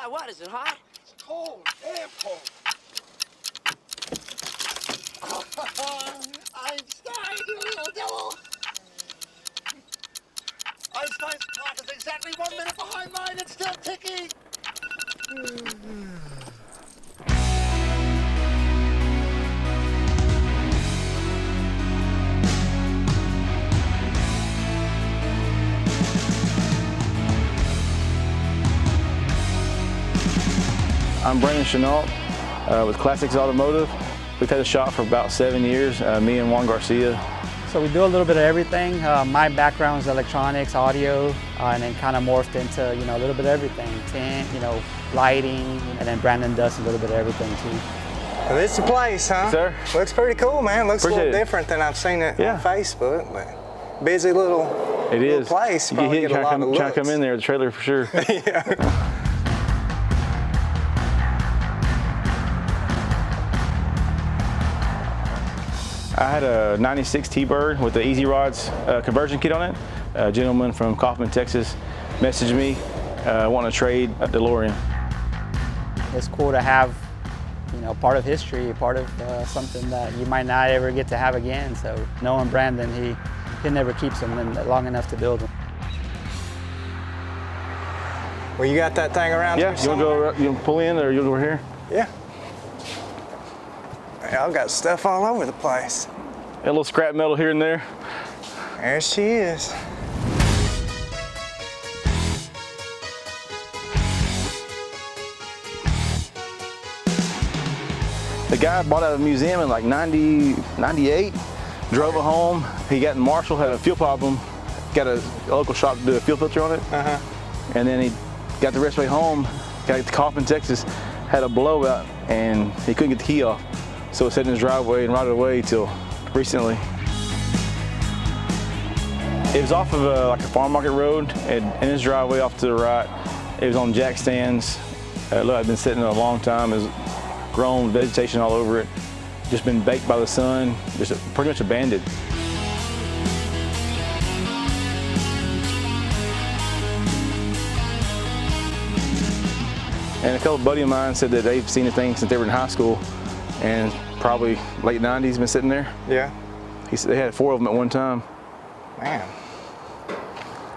Why, what? Is it hot? It's cold, damn cold. Einstein, you little devil! Einstein's clock is exactly 1 minute behind mine. It's still ticking. I'm Brandon Chenault with Classics Automotive. We've had a shop for about 7 years, me and Juan Garcia. So we do a little bit of everything. My background is electronics, audio, and then kind of morphed into, a little bit of everything. Tint, lighting, and then Brandon does a little bit of everything too. Well, this is the place, huh? Sir. Looks pretty cool, man. Looks Appreciate a little it. different than I've seen it on Facebook, but busy little place. You get hit trying to come in there, the trailer for sure. Yeah. I had a 96 T-Bird with the Easy Rods conversion kit on it. A gentleman from Kaufman, Texas messaged me wanting to trade a DeLorean. It's cool to have, part of history, part of something that you might not ever get to have again. So knowing Brandon, he never keeps them long enough to build them. Well, you got that thing around Yeah, here you want to pull in or you'll go over here? Yeah. I've got stuff all over the place. A little scrap metal here and there. There she is. The guy bought out of a museum in like 98, drove it home. He got in Marshall, had a fuel problem, got a local shop to do a fuel filter on it. And then he got the rest of the way home, got to Kaufman, Texas, had a blowout, and he couldn't get the key off. So it sat in his driveway and rotted away till recently. It was off of like a farm market road, and in his driveway off to the right. It was on jack stands. Look, I've been sitting there a long time. It's grown vegetation all over it. Just been baked by the sun, just pretty much abandoned. And a couple buddy of mine said that they've seen the thing since they were in high school, and probably late 90s been sitting there. Yeah. He said they had 4 of them at one time. Man.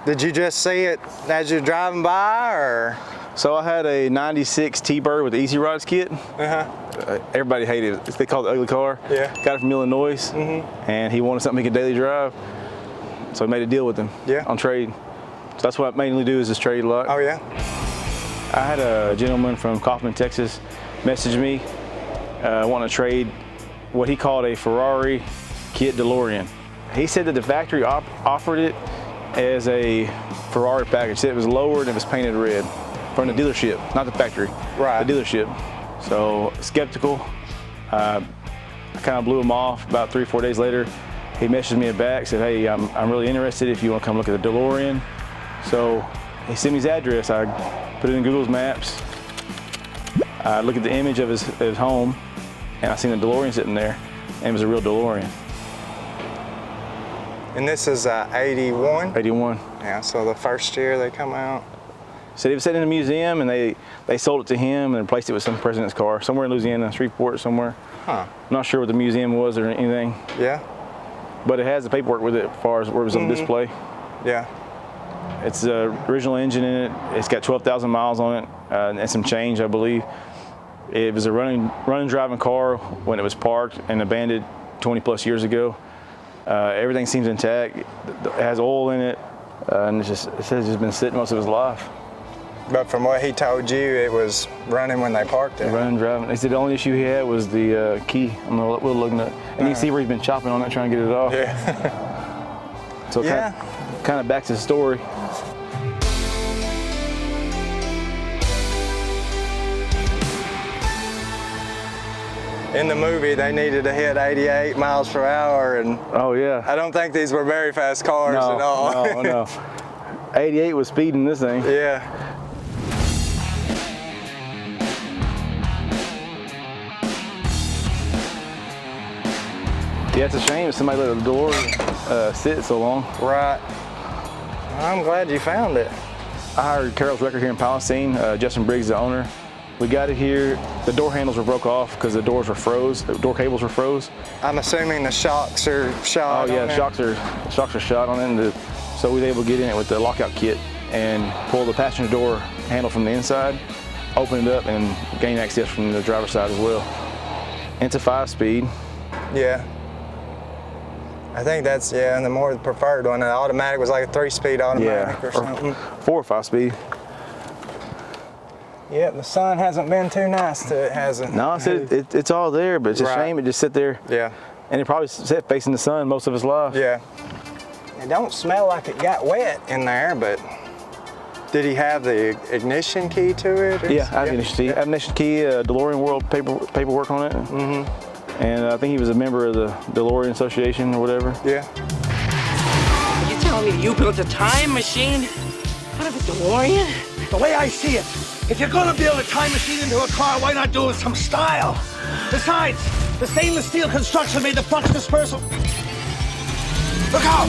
Did you just see it as you're driving by, or? So I had a 96 T-Bird with the Easy Rods kit. Everybody hated it. They called it the ugly car. Yeah. Got it from Illinois, and he wanted something he could daily drive. So I made a deal with him on trade. So that's what I mainly do, is just trade a lot. Oh yeah? I had a gentleman from Kaufman, Texas message me wanting to trade what he called a Ferrari kit DeLorean. He said that the factory offered it as a Ferrari package. He said it was lowered and it was painted red from the dealership, not the factory, right? The dealership. So skeptical. I kind of blew him off. About 3 or 4 days later, he messaged me back, said, "Hey, I'm really interested if you want to come look at the DeLorean." So he sent me his address. I put it in Google's Maps. I looked at the image of his home, and I seen the DeLorean sitting there, and it was a real DeLorean. And this is 81? 81. Yeah, so the first year they come out. So it was sitting in a museum, and they sold it to him and replaced it with some president's car, somewhere in Louisiana, Shreveport somewhere. Huh. I'm not sure what the museum was or anything. Yeah. But it has the paperwork with it as far as where it was on display. Yeah. It's the original engine in it. It's got 12,000 miles on it and some change, I believe. It was a running driving car when it was parked and abandoned 20 plus years ago. Everything seems intact. It has oil in it, and it says it's just been sitting most of his life. But from what he told you, it was running when they parked it. Running, driving. He said the only issue he had was the key on the wheel lug nut. And you can see where he's been chopping on it, trying to get it off. Yeah. So kind of back to the story. In the movie, they needed to hit 88 miles per hour, and oh yeah, I don't think these were very fast cars at all. No. 88 was speeding this thing. Yeah. Yeah, it's a shame somebody let the DeLorean sit so long. Right. I'm glad you found it. I hired Carol's Record here in Palestine. Justin Briggs, the owner. We got it here. The door handles were broke off because the doors were froze. The door cables were froze. I'm assuming the shocks are shot. Oh yeah, shocks are shot on it. So we were able to get in it with the lockout kit and pull the passenger door handle from the inside, open it up, and gain access from the driver's side as well. And it's a 5-speed. Yeah. I think that's, yeah, and the more the preferred one. The automatic was like a 3-speed automatic or something. 4 or 5-speed. Yeah, the sun hasn't been too nice to it, has it? No, it's all there, but it's a shame it just sit there. Yeah. And it probably sat facing the sun most of its life. Yeah. It don't smell like it got wet in there, but did he have the ignition key to it? Yeah, I have ignition key. I have ignition key, DeLorean World paperwork on it. Mm-hmm. And I think he was a member of the DeLorean Association or whatever. Yeah. You telling me you built a time machine out of a DeLorean? The way I see it, if you're gonna build a time machine into a car, why not do it with some style? Besides, the stainless steel construction made the flux dispersal. Look out!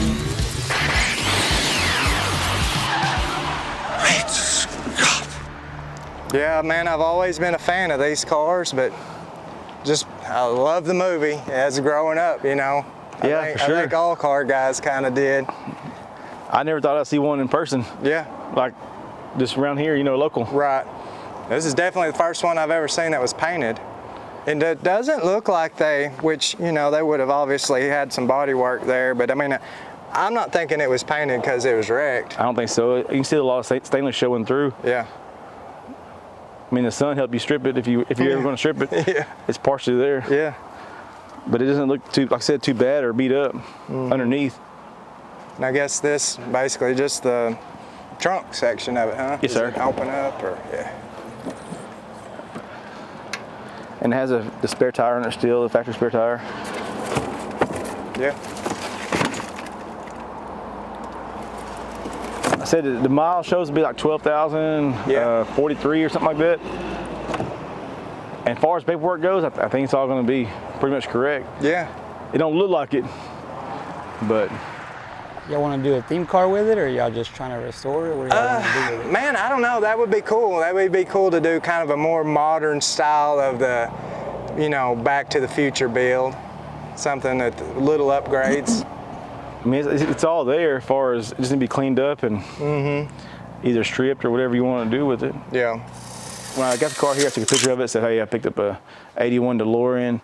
Great Scott! Yeah, man, I've always been a fan of these cars, but just, I love the movie as growing up, you know. Yeah, for sure. I think all car guys kind of did. I never thought I'd see one in person. Yeah. Like, just around here, you know, local. Right. This is definitely the first one I've ever seen that was painted. And it doesn't look like which, you know, they would have obviously had some body work there, but I mean, I'm not thinking it was painted because it was wrecked. I don't think so. You can see a lot of stainless showing through. Yeah. I mean, the sun helped you strip it if you're ever going to strip it. Yeah. It's partially there. Yeah. But it doesn't look too, like I said, too bad or beat up underneath. And I guess this basically just the trunk section of it, huh? Yes, sir. Does it open up or, yeah. And it has the spare tire in it still, the factory spare tire. Yeah. I said the mile shows to be like 12,000, 43 or something like that. And as far as paperwork goes, I think it's all going to be pretty much correct. Yeah. It don't look like it, but. Y'all want to do a theme car with it, or y'all just trying to restore it? What do y'all want to do with it? Man, I don't know. That would be cool. That would be cool to do kind of a more modern style of the, you know, Back to the Future build. Something that little upgrades. I mean, it's all there as far as it just need to be cleaned up and either stripped or whatever you want to do with it. Yeah. When I got the car here, I took a picture of it, said, hey, I picked up a 81 DeLorean.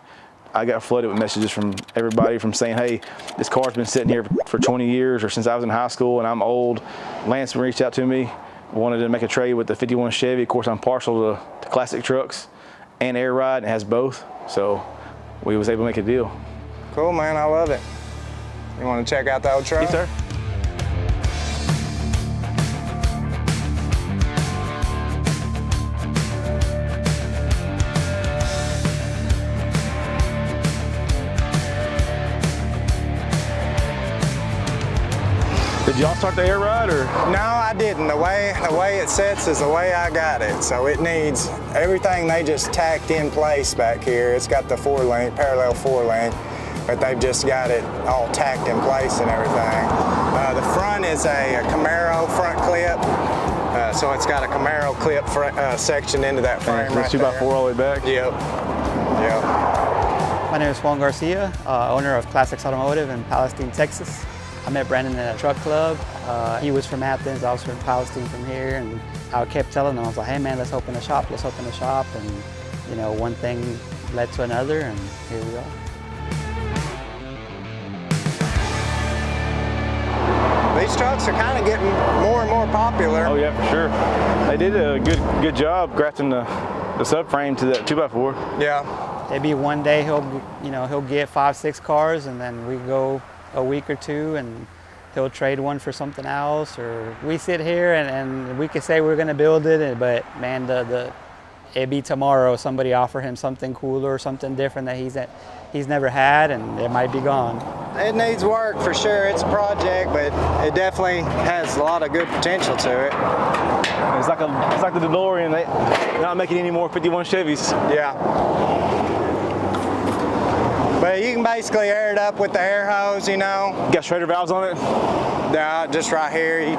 I got flooded with messages from everybody from saying, hey, this car's been sitting here for 20 years or since I was in high school and I'm old. Lance reached out to me, wanted to make a trade with the 51 Chevy. Of course, I'm partial to classic trucks and air ride, and it has both. So we was able to make a deal. Cool, man, I love it. You want to check out the old truck? Yes, sir. Did y'all start the air ride or? No, I didn't. The way it sets is the way I got it. So it needs everything they just tacked in place back here. It's got the parallel 4-link, but they've just got it all tacked in place and everything. The front is a Camaro front clip. So it's got a Camaro clip section into that frame right there. 2x4 all the way back? Yep. Yep. My name is Juan Garcia, owner of Classics Automotive in Palestine, Texas. I met Brandon in a truck club. He was from Athens, I was from Palestine from here, and I kept telling him, I was like, hey man, let's open a shop. And you know, one thing led to another, and here we are. These trucks are kind of getting more and more popular. Oh yeah, for sure. They did a good job grafting the subframe to that 2x4. Yeah. Maybe one day he'll get 5-6 cars, and then we go a week or two and he'll trade one for something else, or we sit here and we could say we're going to build it, but man, it'd be tomorrow somebody offer him something cooler or something different that he's never had, and it might be gone. It needs work for sure. It's a project, but it definitely has a lot of good potential to it. It's like the DeLorean. They're not making any more 51 Chevys. Yeah. But you can basically air it up with the air hose, you know. You got shredder valves on it? Yeah, just right here.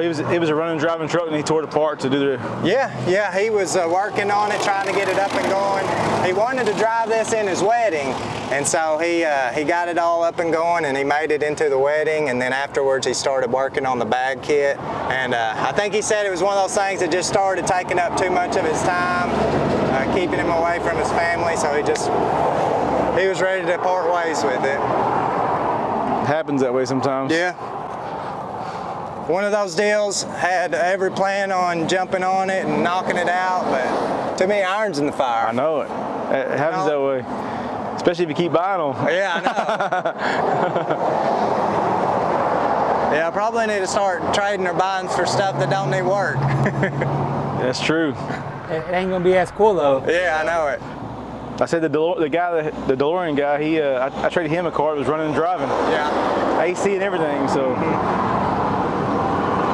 it was a running, driving truck, and he tore it apart to do the. Yeah, he was working on it, trying to get it up and going. He wanted to drive this in his wedding, and so he got it all up and going, and he made it into the wedding, and then afterwards he started working on the bag kit, and I think he said it was one of those things that just started taking up too much of his time, keeping him away from his family, so he was ready to part ways with it. It happens that way sometimes. Yeah. One of those deals, had every plan on jumping on it and knocking it out, but too many irons in the fire. I know it. It happens that way, especially if you keep buying them. Yeah, I know. Yeah, I probably need to start trading or buying for stuff that don't need work. That's true. It ain't gonna be as cool though. Yeah, I know it. I said the DeLorean guy, I traded him a car that was running and driving. Yeah. AC and everything, so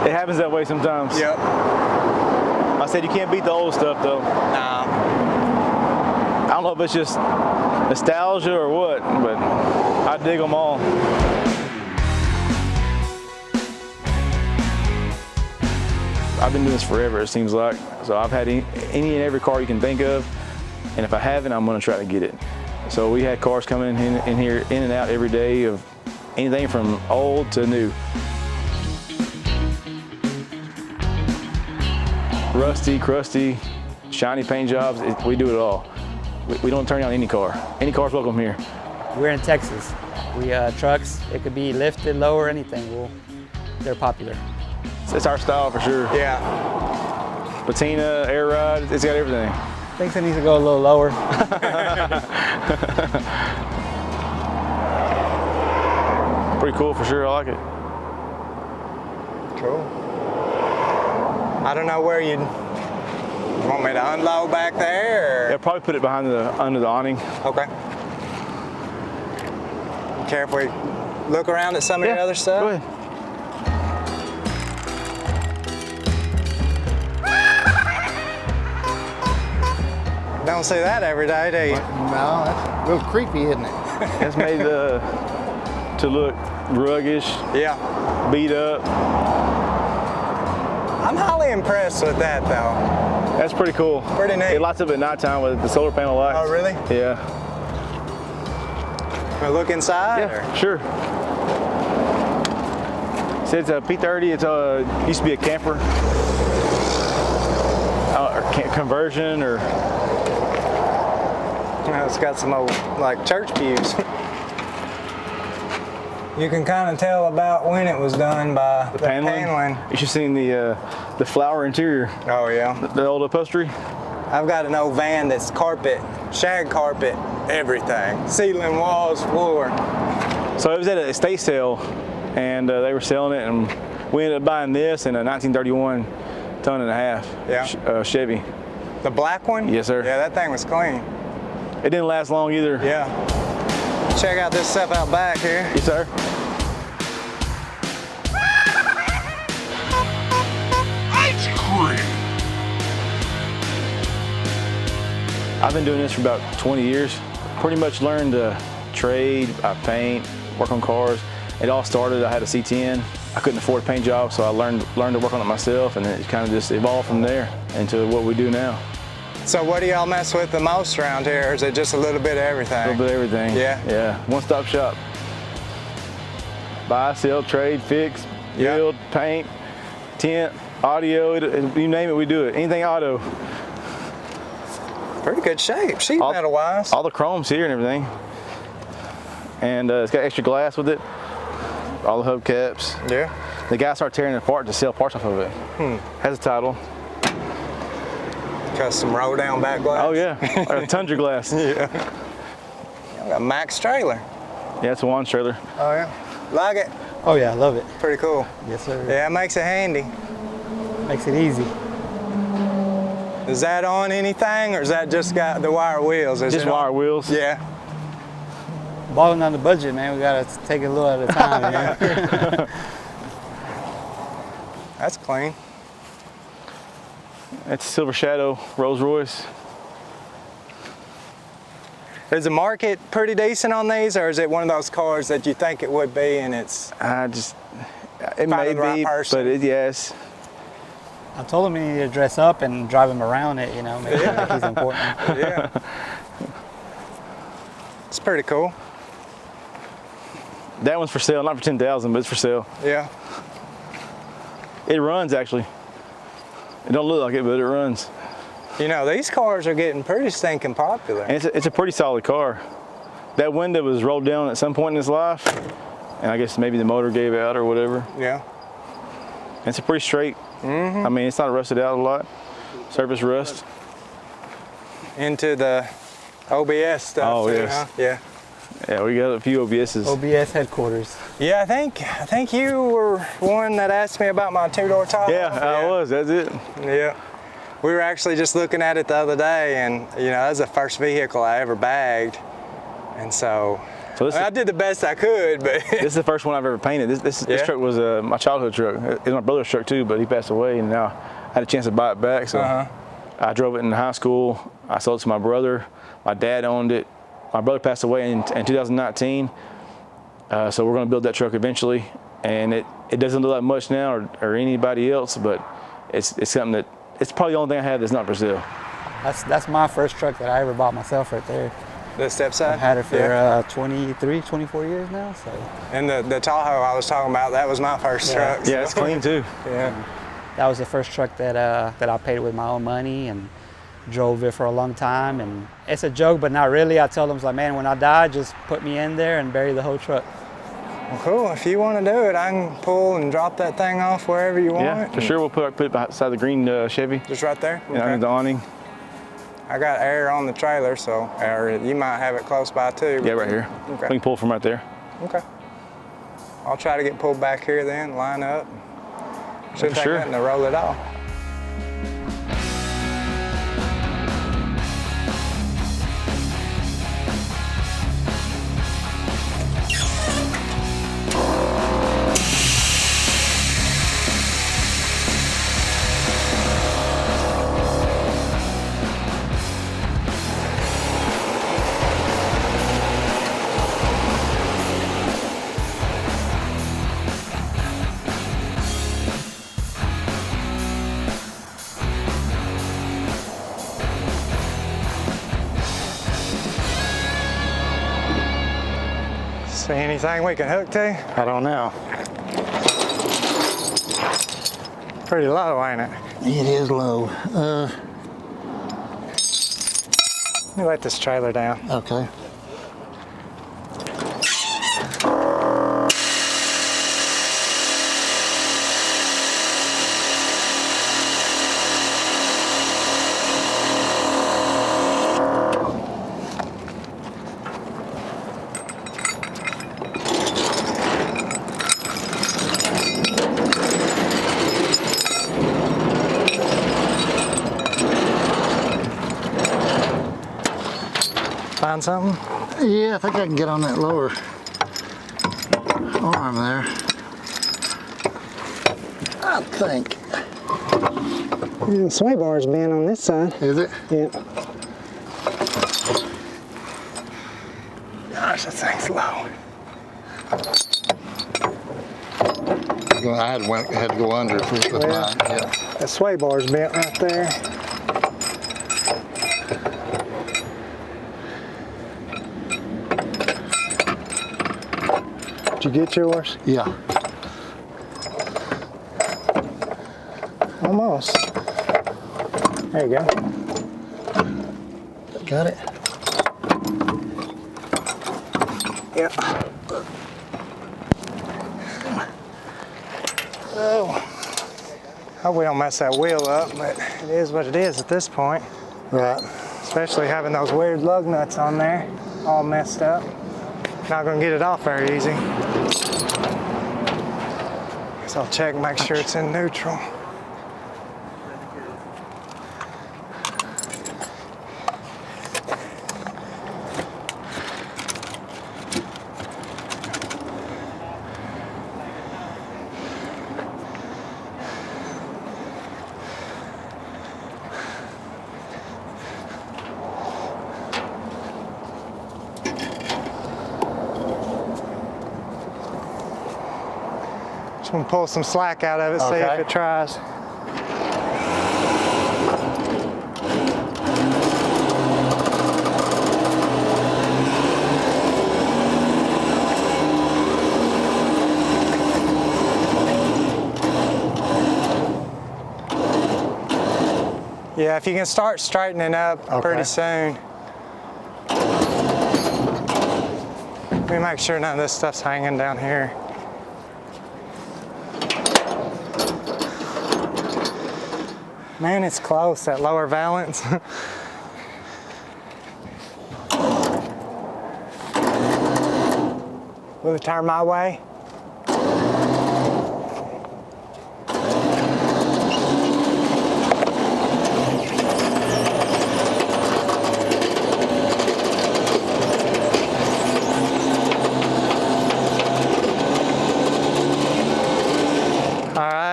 it happens that way sometimes. Yep. I said you can't beat the old stuff though. Nah. I don't know if it's just nostalgia or what, but I dig them all. I've been doing this forever, it seems like. So I've had any and every car you can think of, and if I haven't, I'm gonna try to get it. So we had cars coming in here, in and out every day of anything from old to new. Rusty, crusty, shiny paint jobs, we do it all. We don't turn down any car. Any car's welcome here. We're in Texas. Trucks, it could be lifted, lower, anything. They're popular. It's our style for sure. Yeah. Patina, air ride, it's got everything. I think it needs to go a little lower. Pretty cool for sure, I like it. Cool. I don't know where you'd want me to unload back there, or? Yeah, probably put it behind under the awning. Okay. Care if we look around at some of your other stuff? Go ahead. Don't see that every day, do you? No, that's a little creepy, isn't it? It's made to look ruggish, Yeah. beat up. I'm highly impressed with that, though. That's pretty cool. Pretty neat. It lights up at nighttime with the solar panel lights. Oh, really? Yeah. Wanna look inside? Yeah, or? sure. So it's a P30. It's used to be a camper, or conversion, or Well, it's got some old, like, church pews. You can kind of tell about when it was done by the paneling. You should see the flower interior. Oh, yeah. The old upholstery. I've got an old van that's carpet, shag carpet, everything. Ceiling, walls, floor. So it was at an estate sale, and they were selling it, and we ended up buying this in a 1931 ton-and-a-half Chevy. The black one? Yes, sir. Yeah, that thing was clean. It didn't last long either. Yeah. Check out this stuff out back here. Yes, sir. I've been doing this for about 20 years. Pretty much learned to trade, I paint, work on cars. It all started, I had a C10. I couldn't afford a paint job, so I learned to work on it myself, and it kind of just evolved from there into what we do now. So what do y'all mess with the most around here, or is it just a little bit of everything? A little bit of everything. Yeah? Yeah, one-stop shop. Buy, sell, trade, fix, build, paint, tint, audio, you name it, we do it. Anything auto. Pretty good shape, sheet metal wise. All the chrome's here and everything. And it's got extra glass with it. All the hubcaps. Yeah. The guys start tearing it apart to sell parts off of it. Has a title. Custom roll down back glass. Oh yeah, or a Tundra glass. Yeah. Y'all got a Max trailer. Yeah, it's a Wands trailer. Oh yeah. Like it? Oh yeah, I love it. Pretty cool. Yes, sir. Yeah, it makes it handy. Makes it easy. Is that on anything, or is that just got the wire wheels? Is Just it on? wire wheels. Yeah. Balling on the budget, man. We gotta take it a little at a time, man. That's clean. It's a Silver Shadow Rolls Royce. Is the market pretty decent on these, or is it one of those cars that you think it would be and it's... It may finding the right be, person. but yes. I told him he needed to dress up and drive him around it, you know, make him think he's important. Yeah. It's pretty cool. That one's for sale, not for 10,000, but it's for sale. Yeah. It runs actually. It don't look like it, but it runs. You know, these cars are getting pretty stinking popular. And it's a pretty solid car. That window was rolled down at some point in its life, and I guess maybe the motor gave out or whatever. Yeah. And it's a pretty straight. I mean, it's not rusted out a lot. Surface rust. Into the OBS stuff. Oh, too, yes. huh? Yeah. Yeah, we got a few OBSs. OBS headquarters. Yeah, I think you were one that asked me about my two-door Tahoe. Yeah, I was. That's it. Yeah. We were actually just looking at it the other day, and you know, that was the first vehicle I ever bagged, and so I did the best I could. But this is the first one I've ever painted. This truck was my childhood truck. It was my brother's truck too, but he passed away, and now I had a chance to buy it back. So I drove it in high school. I sold it to my brother. My dad owned it. My brother passed away in 2019, so we're going to build that truck eventually. And it doesn't look like much now or anybody else, but it's something that it's probably the only thing I have that's not for sale. That's my first truck that I ever bought myself right there. the step side? I've had it for 23, 24 years now. So. And the Tahoe I was talking about, that was my first truck. Yeah, it's clean too. Yeah. That was the first truck that I paid with my own money and drove it for a long time. And it's a joke, but not really. I tell them, like, man, when I die, just put me in there and bury the whole truck. Well, cool. If you want to do it, I can pull and drop that thing off wherever you want. Yeah, for sure. We'll put it beside the green Chevy. Just right there? Yeah, under the awning. I got air on the trailer, so or you might have it close by too. Yeah, right here. Okay. We can pull from right there. Okay. I'll try to get pulled back here then, line up. Shouldn't take nothing to roll it off. See anything we can hook to? I don't know. Pretty low, ain't it? It is low. Let me let this trailer down. Okay. Find something? Yeah, I think I can get on that lower arm there. I think. The sway bar's been on this side. Is it? Yeah. Gosh, that thing's low. I had to go under if it was mine. Yeah. The sway bar's bent right there. Did you get yours? Yeah. Almost. There you go. Got it? Yep. Oh. Hope we don't mess that wheel up, but it is what it is at this point. Right. Especially having those weird lug nuts on there, all messed up. Not gonna get it off very easy. So I'll check, make sure it's in neutral. Just gonna pull some slack out of it, see if it tries. Yeah, if you can start straightening up pretty soon. Let me make sure none of this stuff's hanging down here. Man, it's close, that lower valance. Will it turn my way?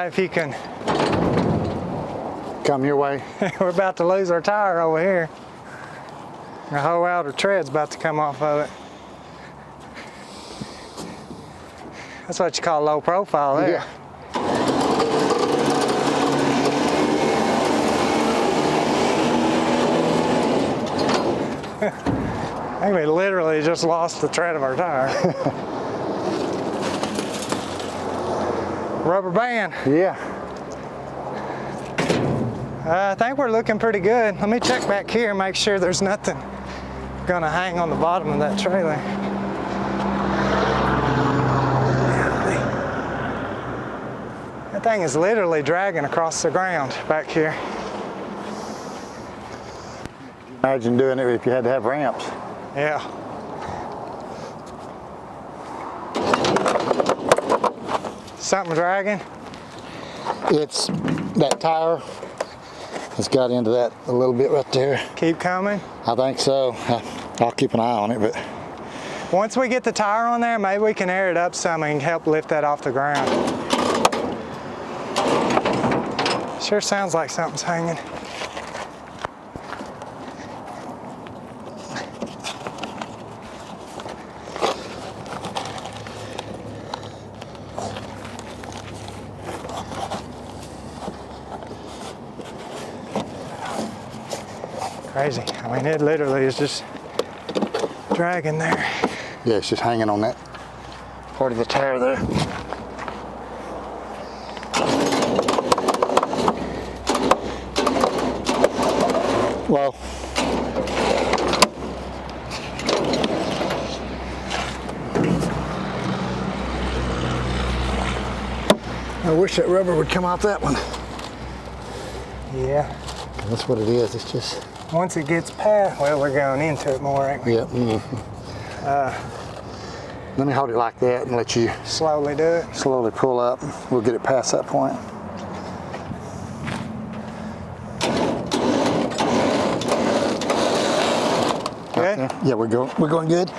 If you can come your way. We're about to lose our tire over here. The whole outer tread's about to come off of it. That's what you call low profile there. Yeah. I think we literally just lost the tread of our tire. Rubber band. Yeah. I think we're looking pretty good. Let me check back here and make sure there's nothing gonna hang on the bottom of that trailer. That thing is literally dragging across the ground back here. Imagine doing it if you had to have ramps. Yeah. Something dragging? It's that tire has got into that a little bit right there. Keep coming? I think so. I'll keep an eye on it, but. Once we get the tire on there, maybe we can air it up some and help lift that off the ground. Sure sounds like something's hanging. Crazy. I mean, it literally is just dragging there. Yeah, it's just hanging on that part of the tire there. Well, I wish that rubber would come off that one. Yeah. That's what it is. It's just. Once it gets past, well, we're going into it more, ain't we? Yep. Let me hold it like that and let you slowly do it. Slowly pull up. We'll get it past that point. Good? Okay. Yeah, we're going good.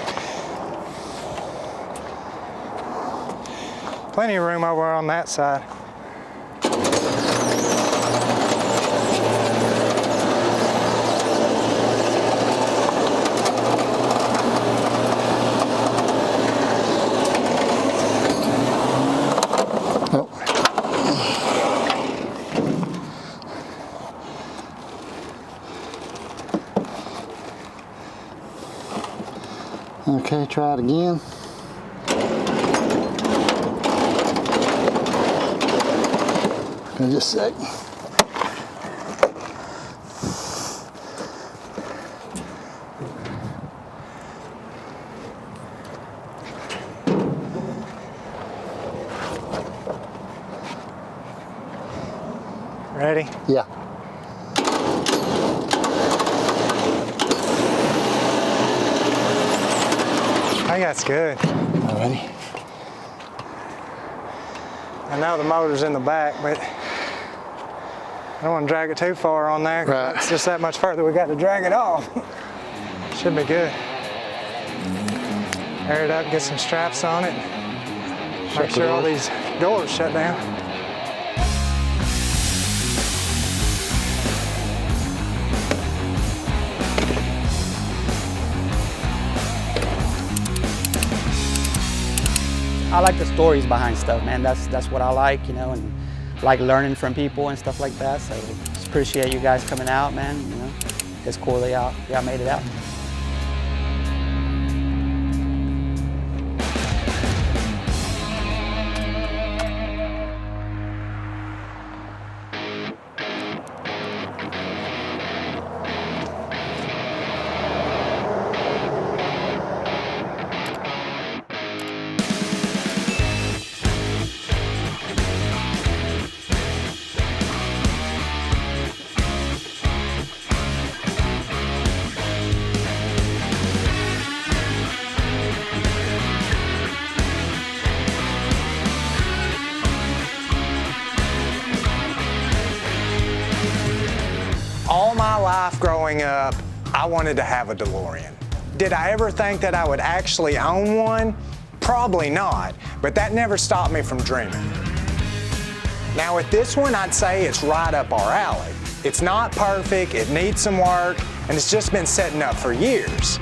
Plenty of room over on that side. Okay, try it again. In just a sec. Ready? Yeah. I think that's good. Alrighty. I know the motor's in the back, but I don't want to drag it too far on there. Right. It's just that much further we got to drag it off. Should be good. Air it up, get some straps on it. Make sure all these doors shut down. I like the stories behind stuff, man. That's what I like, you know, and like learning from people and stuff like that. So just appreciate you guys coming out, man. You know, it's cool that y'all made it out. All my life growing up, I wanted to have a DeLorean. Did I ever think that I would actually own one? Probably not, but that never stopped me from dreaming. Now with this one, I'd say it's right up our alley. It's not perfect, it needs some work, and it's just been setting up for years.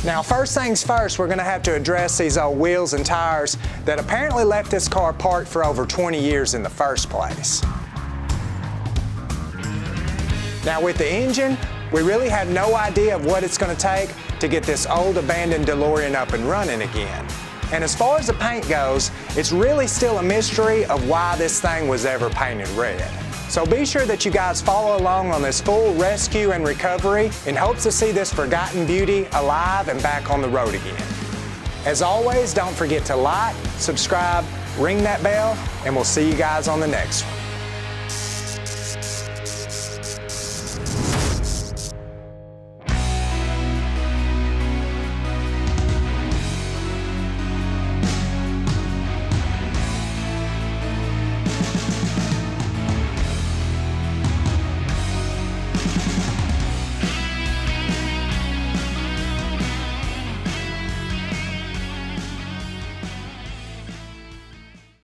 Now, first things first, we're gonna have to address these old wheels and tires that apparently left this car parked for over 20 years in the first place. Now with the engine, we really have no idea of what it's gonna take to get this old abandoned DeLorean up and running again. And as far as the paint goes, it's really still a mystery of why this thing was ever painted red. So be sure that you guys follow along on this full rescue and recovery in hopes to see this forgotten beauty alive and back on the road again. As always, don't forget to like, subscribe, ring that bell, and we'll see you guys on the next one.